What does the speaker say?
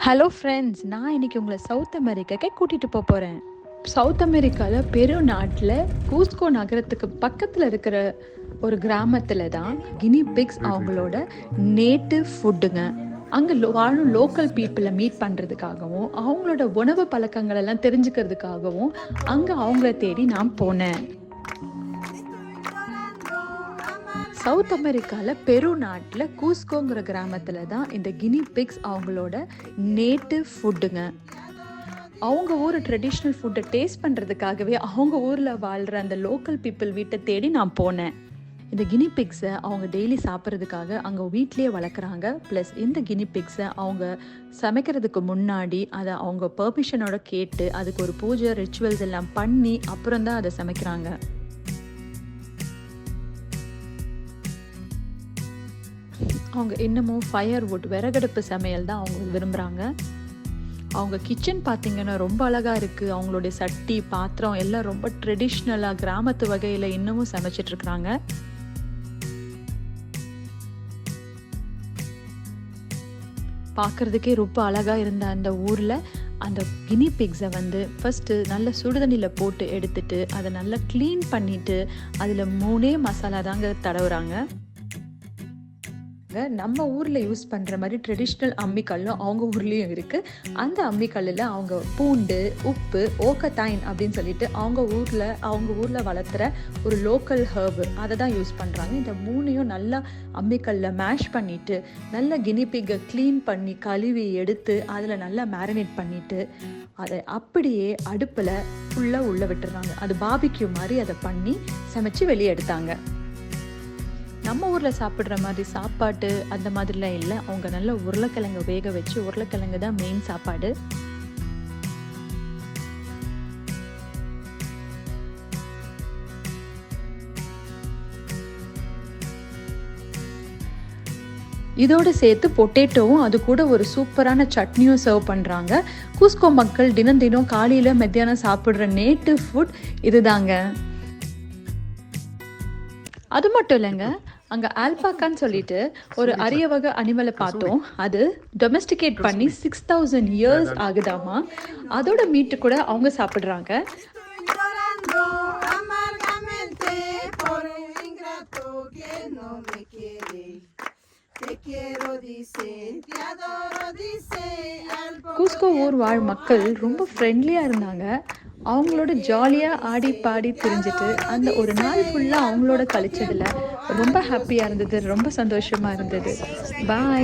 Hello friends, நான் இன்னைக்கு உங்களை சவுத் அமெரிக்காக்கே கூட்டிகிட்டு போகிறேன். சவுத் அமெரிக்காவில் பெரு நாட்டில் கூஸ்கோ நகரத்துக்கு பக்கத்தில் இருக்கிற ஒரு கிராமத்தில் தான் கினி பிக்ஸ் அவங்களோட நேட்டிவ் ஃபுட்டுங்க. அங்கே வாழும் லோக்கல் பீப்புளை மீட் பண்ணுறதுக்காகவும் அவங்களோட உணவு பழக்கங்கள் எல்லாம் தெரிஞ்சுக்கிறதுக்காகவும் அங்கே அவங்கள தேடி நான் போனேன். சவுத் அமெரிக்காவில் பெரு நாட்டில் கூஸ்கோங்கிற கிராமத்தில் தான் இந்த கினி பிக்ஸ் அவங்களோட நேட்டிவ் ஃபுட்டுங்க. அவங்க ஊர் ட்ரெடிஷ்னல் ஃபுட்டை டேஸ்ட் பண்ணுறதுக்காகவே அவங்க ஊரில் வாழ்கிற அந்த லோக்கல் பீப்புள் வீட்டை தேடி நான் போனேன். இந்த கினி பிக்ஸை அவங்க டெய்லி சாப்பிட்றதுக்காக அங்கே வீட்லேயே வளர்க்குறாங்க. ப்ளஸ் இந்த கினி பிக்ஸை அவங்க சமைக்கிறதுக்கு முன்னாடி அதை அவங்க பெர்மிஷனோட கேட்டு அதுக்கு ஒரு பூஜை ரிச்சுவல்ஸ் எல்லாம் பண்ணி அப்புறம் தான் அதை சமைக்கிறாங்க. அவங்க இன்னமும் ஃபயர்வுட் விறகடுப்பு சமையல் தான் அவங்க விரும்புகிறாங்க. அவங்க கிச்சன் பார்த்திங்கன்னா ரொம்ப அழகாக இருக்குது. அவங்களுடைய சட்டி பாத்திரம் எல்லாம் ரொம்ப ட்ரெடிஷ்னலாக கிராமத்து வகையில் இன்னமும் சமைச்சிட்ருக்குறாங்க. பார்க்குறதுக்கே ரொம்ப அழகாக இருந்த அந்த ஊரில் அந்த கினி பிக்ஸை ஃபஸ்ட்டு நல்ல சுடுதண்ணியில் போட்டு எடுத்துட்டு அதை நல்லா க்ளீன் பண்ணிவிட்டு அதில் 3 மசாலா தாங்க தடவுறாங்க. நம்ம ஊரில் யூஸ் பண்ணுற மாதிரி ட்ரெடிஷ்னல் அம்மிக்கல்லும் அவங்க ஊர்லேயும் இருக்குது. அந்த அம்மிக்கல்லில் அவங்க பூண்டு, உப்பு, ஓக்கத்தாயின் அப்படின்னு சொல்லிட்டு அவங்க ஊரில் வளர்த்துற ஒரு லோக்கல் ஹர்பு அதை தான் யூஸ் பண்ணுறாங்க. இந்த 3ஐயும் நல்லா அம்மிக்கல்லில் மேஷ் பண்ணிவிட்டு நல்லா கினிபிக்கை க்ளீன் பண்ணி கழுவி எடுத்து அதில் நல்லா மேரினேட் பண்ணிவிட்டு அதை அப்படியே அடுப்பில் ஃபுல்லாக உள்ளே விட்டுறாங்க. அது பாபிக்யூ மாதிரி அதை பண்ணி சமைச்சு வெளியே எடுத்தாங்க. நம்ம ஊரில் சாப்பிட்ற மாதிரி சாப்பாட்டு அந்த மாதிரிலாம் இல்லை. அவங்க நல்ல உருளைக்கிழங்கு வேக வச்சு உருளைக்கிழங்கு தான் மெயின் சாப்பாடு. இதோடு சேர்த்து பொட்டேட்டோவும் அது கூட ஒரு சூப்பரான சட்னியும் சர்வ் பண்ணுறாங்க. கூஸ்கோ மக்கள் தினம் காலையில் மத்தியானம் சாப்பிட்ற நேட்டிவ் ஃபுட் இதுதாங்க. அது மட்டும் இல்லைங்க, அங்கே ஆல்பாக்கான்னு சொல்லிட்டு ஒரு அரிய வகை அனிமலை பார்த்தோம். அது டொமெஸ்டிகேட் பண்ணி 6000 இயர்ஸ் ஆகுதாமா. அதோட மீட்டு கூட அவங்க சாப்பிட்றாங்க. கூஸ்கோ ஊர் வாழ் மக்கள் ரொம்ப ஃப்ரெண்ட்லியாக இருந்தாங்க. அவங்களோட ஜாலியாக ஆடி பாடி திரிஞ்சிட்டு அந்த ஒரு நாள் ஃபுல்லாக அவங்களோட கழிச்சதில் ரொம்ப ஹாப்பியாக இருந்தது, ரொம்ப சந்தோஷமாக இருந்தது. பாய்.